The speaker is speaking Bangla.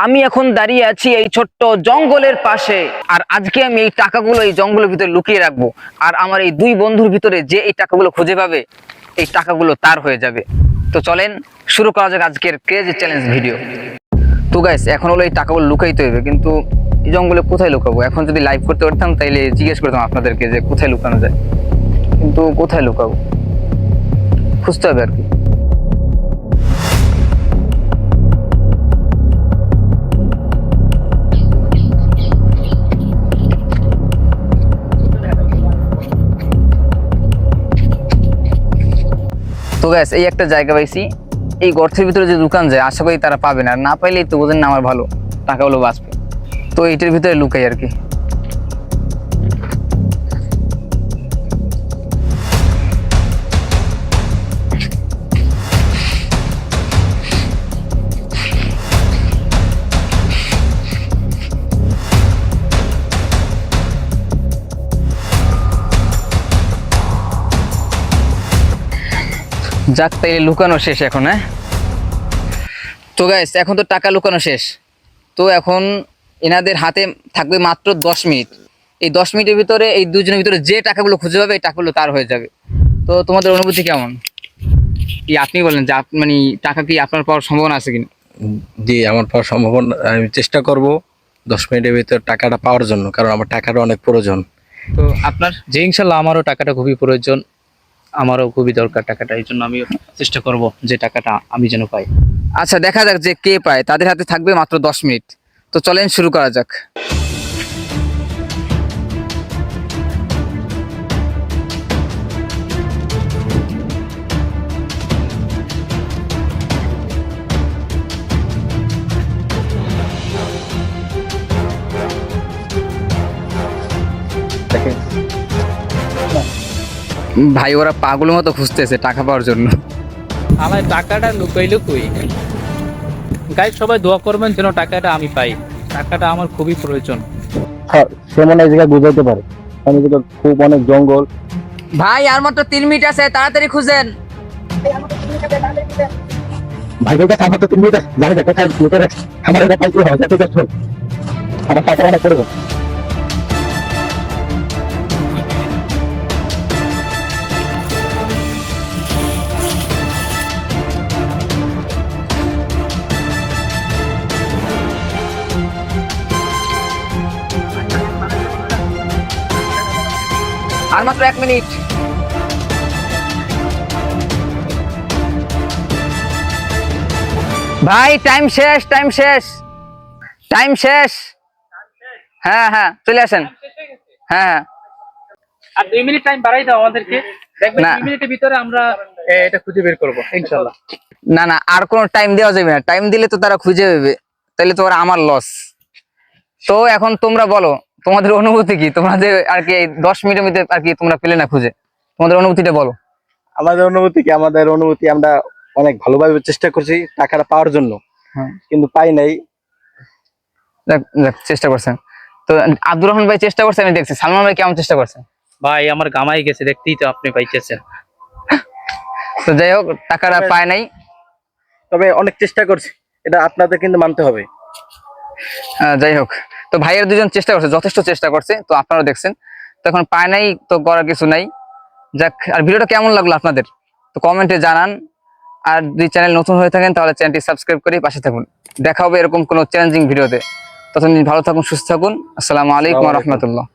আমি এখন দাঁড়িয়ে আছি এই ছোট্ট জঙ্গলের পাশে, আর আজকে আমি এই টাকাগুলো এই জঙ্গলের ভিতরে লুকিয়ে রাখবো। আর আমার এই দুই বন্ধুর ভিতরে যে এই টাকাগুলো খুঁজে পাবে, এই টাকাগুলো তার হয়ে যাবে। তো চলেন শুরু করা যাক আজকের ক্রেজি চ্যালেঞ্জ ভিডিও। তো গাইস, এখন হলো এই টাকাগুলো লুকাইতে হবে, কিন্তু এই জঙ্গলে কোথায় লুকাবো? এখন যদি লাইভ করতে পারতাম তাইলে জিজ্ঞেস করতাম আপনাদেরকে যে কোথায় লুকানো যায়, কিন্তু কোথায় লুকাবো খুঁজতে হবে আর কি। তো গাইস, এই একটা জায়গা পাইছি, এই গর্তের ভিতরে যে দোকান যায় আশা করি তারা পাবে না, আর না পাইলেই তো বোঝেন না আমার ভালো, টাকাগুলো বাঁচবে। তো এইটার ভিতরে লুকাই আর কি। যাক, তাইলে লুকানো শেষ এখন। হ্যাঁ, তো গাইস, এখন তো টাকা লুকানো শেষ। তো এখন এনাদের হাতে থাকবে মাত্র 10 মিনিট। এই 10 মিনিটের ভিতরে এই দুজনের ভিতরে যে টাকাগুলো খুঁজে পাবে এই টাকাগুলো তার হয়ে যাবে। তো তোমাদের অনুভূতি কেমন? কি আপনি বলেন যে মানে টাকা কি আপনার পাওয়ার সম্ভাবনা আছে কিনা? জি, আমার পাওয়ার সম্ভাবনা, আমি চেষ্টা করব 10 মিনিটের ভিতর টাকাটা পাওয়ার জন্য, কারণ আমার টাকাটা অনেক প্রয়োজন। তো আপনার? যে ইনশাল্লাহ আমারও টাকাটা খুবই প্রয়োজন, আমারও খুবই দরকার টাকাটা, এই জন্য আমিও চেষ্টা করব যে টাকাটা আমি যেন পাই। আচ্ছা, দেখা যাক যে কে পায়। তাদের হাতে থাকবে মাত্র 10 মিনিট। তো চলেন শুরু করা যাক। ভাই, ওরা পাগলের মতো খুঁজতেছে টাকা পাওয়ার জন্য। আমার টাকাটা লুকাইলো কই? গাইজ সবাই দোয়া করবেন যেন টাকাটা আমি পাই, টাকাটা আমার খুবই প্রয়োজন। সে মনে হয় জায়গায় বুঝাইতে পারে, আমি কিন্তু খুব অনেক জঙ্গল। ভাই, আর মাত্র 3 মিনিট আছে, তাড়াতাড়ি খুঁজেন। ভাই আমার তো 3 মিনিট আছে, জানি না কোথায় লুকিয়ে রাখছি। আমার এটা পাইতে হবে, এত কষ্ট। আমার টাকা অনেক প্রয়োজন। আর মাত্র 1 মিনিট। ভাই, টাইম শেষ, টাইম শেষ, টাইম শেষ। হ্যাঁ হ্যাঁ, চলে আসেন। হ্যাঁ হ্যাঁ। আর 2 মিনিট টাইম বাড়াই দাও আমাদেরকে, দেখবেন না। 2 মিনিটের ভিতরে আমরা এটা খুঁজে বের করবো ইনশাল্লাহ। না না, আর কোনো টাইম দেওয়া যাবে না। টাইম দিলে তো তারা খুঁজে পাবে, তাহলে তো ওরা আমার লস। তো এখন তোমরা বলো তোমাদের অনুভূতি কি? তোমাদের আর কি 10 মিনিটের মধ্যে আর কি তোমরা পেলে না খুঁজে, তোমাদের অনুভূতিটা বলো। আমাদের অনুভূতি কি? আমাদের অনুভূতি, আমরা অনেক ভালোভাবে চেষ্টা করছি টাকাটা পাওয়ার জন্য, কিন্তু পাই নাই। যাক, যাক, চেষ্টা করছেন। তো আব্দুর রহমান ভাই চেষ্টা করছেন, আমি দেখছি। সালমান ভাই কেমন চেষ্টা করছেন? ভাই আমার গামাই গেছে, দেখতেই তো আপনি পাইতেছেন। তো যাই হোক, টাকাটা পায় নাই। তবে অনেক চেষ্টা করছি, এটা আপনাদের কিন্তু মানতে হবে। যাই হোক, তো ভাইয়ের দুজন চেষ্টা করছে, যথেষ্ট চেষ্টা করছে, তো আপনারা দেখছেন। তো এখন পায় নাই, তো করার কিছু নাই। যাক, আর ভিডিওটা কেমন লাগলো আপনাদের তো কমেন্টে জানান। আর যদি চ্যানেল নতুন হয়ে থাকেন তাহলে চ্যানেলটি সাবস্ক্রাইব করে পাশে থাকুন। দেখা হবে এরকম কোনো চ্যালেঞ্জিং ভিডিওতে। ততদিন ভালো থাকুন, সুস্থ থাকুন। আসসালামু আলাইকুম ওয়া রাহমাতুল্লাহ।